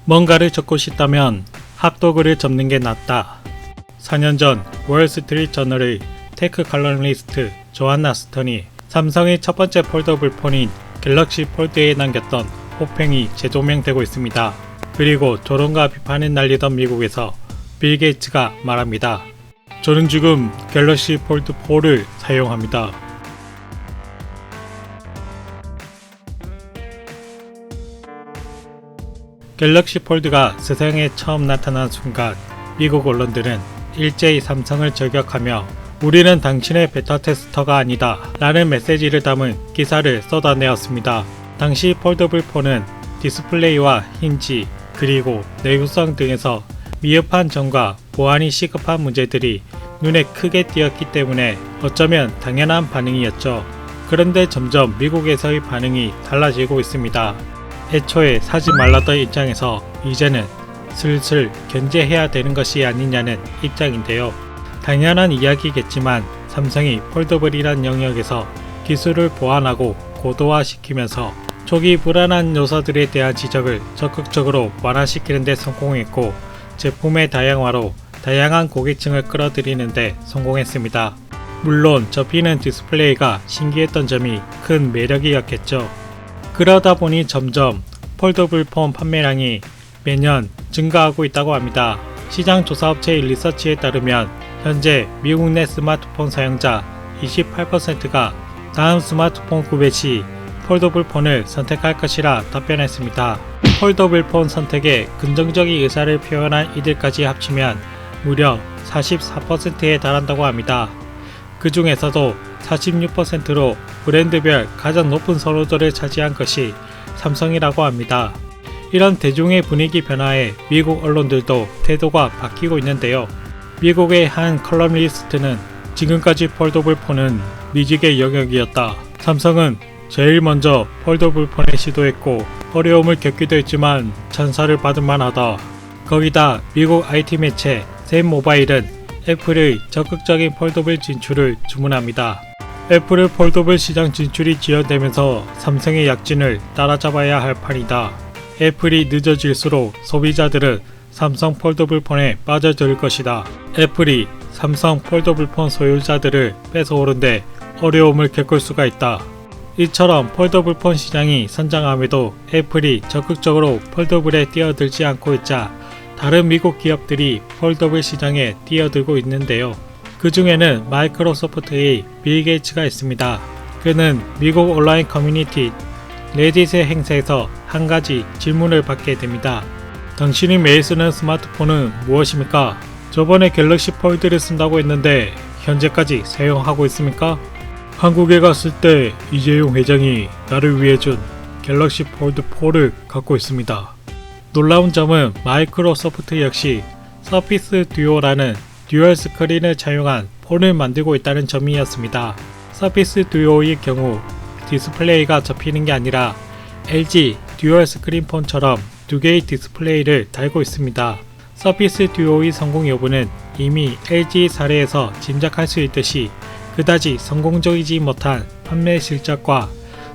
뭔가를 접고 싶다면 핫도그를 접는 게 낫다. 4년 전 월스트리트 저널의 테크 칼럼니스트 조안나 스턴이 삼성의 첫 번째 폴더블 폰인 갤럭시 폴드에 남겼던 호평이 재조명되고 있습니다. 그리고 조롱과 비판을 날리던 미국에서 빌 게이츠가 말합니다. 저는 지금 갤럭시 폴드 4를 사용합니다. 갤럭시 폴드가 세상에 처음 나타난 순간 미국 언론들은 일제히 삼성을 저격하며 우리는 당신의 베타 테스터가 아니다 라는 메시지를 담은 기사를 쏟아내었습니다. 당시 폴더블 폰은 디스플레이와 힌지 그리고 내구성 등에서 미흡한 점과 보안이 시급한 문제들이 눈에 크게 띄었기 때문에 어쩌면 당연한 반응이었죠. 그런데 점점 미국에서의 반응이 달라지고 있습니다. 애초에 사지 말라던 입장에서 이제는 슬슬 견제해야 되는 것이 아니냐는 입장인데요. 당연한 이야기겠지만 삼성이 폴더블이란 영역에서 기술을 보완하고 고도화시키면서 초기 불안한 요소들에 대한 지적을 적극적으로 완화시키는 데 성공했고 제품의 다양화로 다양한 고객층을 끌어들이는 데 성공했습니다. 물론 접히는 디스플레이가 신기했던 점이 큰 매력이었겠죠. 그러다 보니 점점 폴더블 폰 판매량이 매년 증가하고 있다고 합니다. 시장 조사업체 리서치에 따르면 현재 미국 내 스마트폰 사용자 28%가 다음 스마트폰 구매 시 폴더블 폰을 선택할 것이라 답변했습니다. 폴더블 폰 선택에 긍정적인 의사를 표현한 이들까지 합치면 무려 44%에 달한다고 합니다. 그 중에서도 46%로 브랜드별 가장 높은 선호도를 차지한 것이 삼성이라고 합니다. 이런 대중의 분위기 변화에 미국 언론들도 태도가 바뀌고 있는데요. 미국의 한 컬럼니스트는 지금까지 폴더블 폰은 미지의 영역이었다. 삼성은 제일 먼저 폴더블 폰을 시도했고 어려움을 겪기도 했지만 찬사를 받을 만하다. 거기다 미국 IT 매체 샘 모바일은 애플의 적극적인 폴더블 진출을 주문합니다. 애플의 폴더블 시장 진출이 지연되면서 삼성의 약진을 따라잡아야 할 판이다. 애플이 늦어질수록 소비자들은 삼성 폴더블 폰에 빠져들 것이다. 애플이 삼성 폴더블 폰 소유자들을 뺏어오는데 어려움을 겪을 수가 있다. 이처럼 폴더블 폰 시장이 성장함에도 애플이 적극적으로 폴더블에 뛰어들지 않고 있자 다른 미국 기업들이 폴더블 시장에 뛰어들고 있는데요. 그 중에는 마이크로소프트의 빌 게이츠가 있습니다. 그는 미국 온라인 커뮤니티 레딧의 행사에서 한 가지 질문을 받게 됩니다. 당신이 매일 쓰는 스마트폰은 무엇입니까? 저번에 갤럭시 폴드를 쓴다고 했는데 현재까지 사용하고 있습니까? 한국에 갔을 때 이재용 회장이 나를 위해 준 갤럭시 폴드 4를 갖고 있습니다. 놀라운 점은 마이크로소프트 역시 서피스 듀오라는 듀얼 스크린을 차용한 폰을 만들고 있다는 점이었습니다. 서피스 듀오의 경우 디스플레이가 접히는 게 아니라 LG 듀얼 스크린 폰처럼 두 개의 디스플레이를 달고 있습니다. 서피스 듀오의 성공 여부는 이미 LG 사례에서 짐작할 수 있듯이 그다지 성공적이지 못한 판매 실적과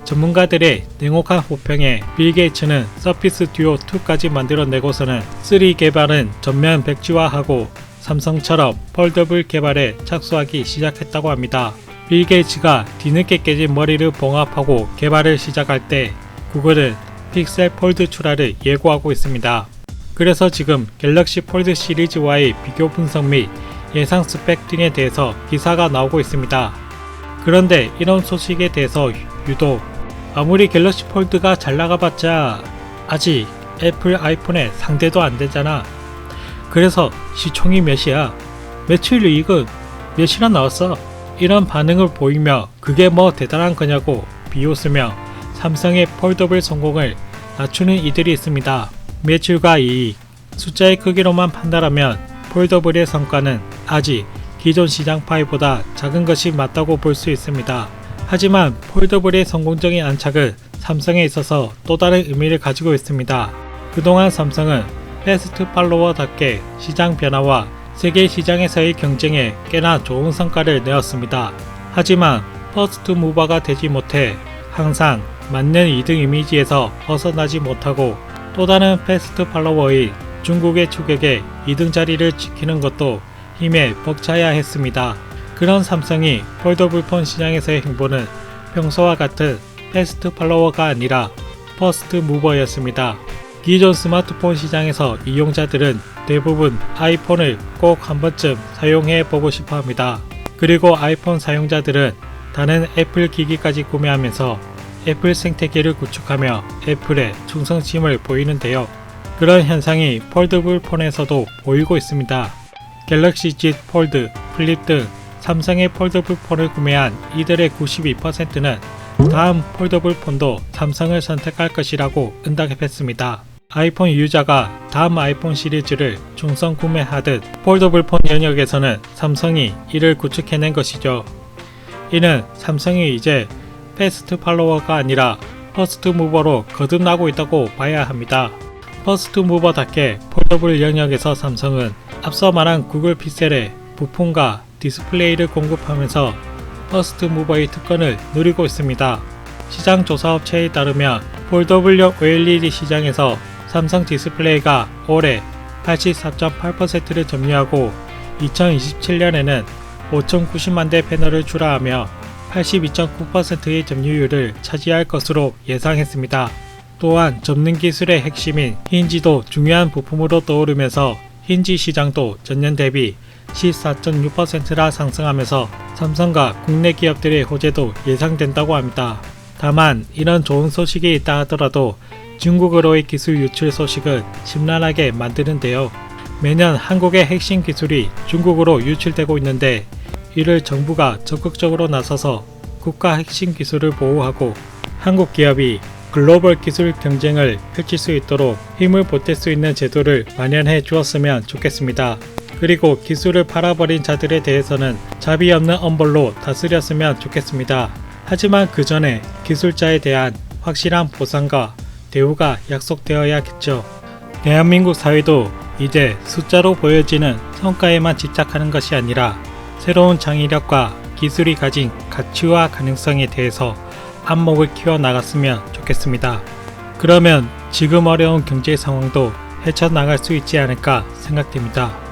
전문가들의 냉혹한 호평에 빌 게이츠는 서피스 듀오 2까지 만들어내고서는 3 개발은 전면 백지화하고 삼성처럼 폴더블 개발에 착수하기 시작했다고 합니다. 빌 게이츠가 뒤늦게 깨진 머리를 봉합하고 개발을 시작할 때 구글은 픽셀 폴드 출하를 예고하고 있습니다. 그래서 지금 갤럭시 폴드 시리즈와의 비교 분석 및 예상 스펙 등에 대해서 기사가 나오고 있습니다. 그런데 이런 소식에 대해서 유독 아무리 갤럭시 폴드가 잘 나가봤자 아직 애플 아이폰의 상대도 안 되잖아. 그래서 시총이 몇이야? 매출 이익은 몇이나 나왔어? 이런 반응을 보이며 그게 뭐 대단한 거냐고 비웃으며 삼성의 폴더블 성공을 낮추는 이들이 있습니다. 매출과 이익, 숫자의 크기로만 판단하면 폴더블의 성과는 아직 기존 시장 파이보다 작은 것이 맞다고 볼 수 있습니다. 하지만 폴더블의 성공적인 안착은 삼성에 있어서 또 다른 의미를 가지고 있습니다. 그동안 삼성은 패스트 팔로워답게 시장 변화와 세계 시장에서의 경쟁에 꽤나 좋은 성과를 내었습니다. 하지만 퍼스트 무버가 되지 못해 항상 맞는 2등 이미지에서 벗어나지 못하고 또 다른 패스트 팔로워인 중국의 추격에 2등 자리를 지키는 것도 힘에 벅차야 했습니다. 그런 삼성이 폴더블 폰 시장에서의 행보는 평소와 같은 패스트 팔로워가 아니라 퍼스트 무버였습니다. 기존 스마트폰 시장에서 이용자들은 대부분 아이폰을 꼭 한 번쯤 사용해 보고 싶어 합니다. 그리고 아이폰 사용자들은 다른 애플 기기까지 구매하면서 애플 생태계를 구축하며 애플에 충성심을 보이는데요. 그런 현상이 폴더블 폰에서도 보이고 있습니다. 갤럭시 Z 폴드, 플립 등 삼성의 폴더블 폰을 구매한 이들의 92%는 다음 폴더블 폰도 삼성을 선택할 것이라고 응답했습니다. 아이폰 유저가 다음 아이폰 시리즈를 충성 구매하듯 폴더블 폰 영역에서는 삼성이 이를 구축해낸 것이죠. 이는 삼성이 이제 패스트 팔로워가 아니라 퍼스트 무버로 거듭나고 있다고 봐야 합니다. 퍼스트 무버답게 폴더블 영역에서 삼성은 앞서 말한 구글 픽셀에 부품과 디스플레이를 공급하면서 퍼스트 무버의 특권을 누리고 있습니다. 시장 조사업체에 따르면 폴더블용 OLED 시장에서 삼성 디스플레이가 올해 84.8%를 점유하고 2027년에는 5,090만 대 패널을 출하하며 82.9%의 점유율을 차지할 것으로 예상했습니다. 또한 접는 기술의 핵심인 힌지도 중요한 부품으로 떠오르면서 힌지 시장도 전년 대비 14.6%나 상승하면서 삼성과 국내 기업들의 호재도 예상된다고 합니다. 다만 이런 좋은 소식이 있다 하더라도 중국으로의 기술 유출 소식은 심란하게 만드는데요. 매년 한국의 핵심 기술이 중국으로 유출되고 있는데 이를 정부가 적극적으로 나서서 국가 핵심 기술을 보호하고 한국 기업이 글로벌 기술 경쟁을 펼칠 수 있도록 힘을 보탤 수 있는 제도를 마련해 주었으면 좋겠습니다. 그리고 기술을 팔아버린 자들에 대해서는 자비 없는 엄벌로 다스렸으면 좋겠습니다. 하지만 그 전에 기술자에 대한 확실한 보상과 대우가 약속되어야겠죠. 대한민국 사회도 이제 숫자로 보여지는 성과에만 집착하는 것이 아니라 새로운 창의력과 기술이 가진 가치와 가능성에 대해서 안목을 키워나갔으면 좋겠습니다. 그러면 지금 어려운 경제 상황도 헤쳐나갈 수 있지 않을까 생각됩니다.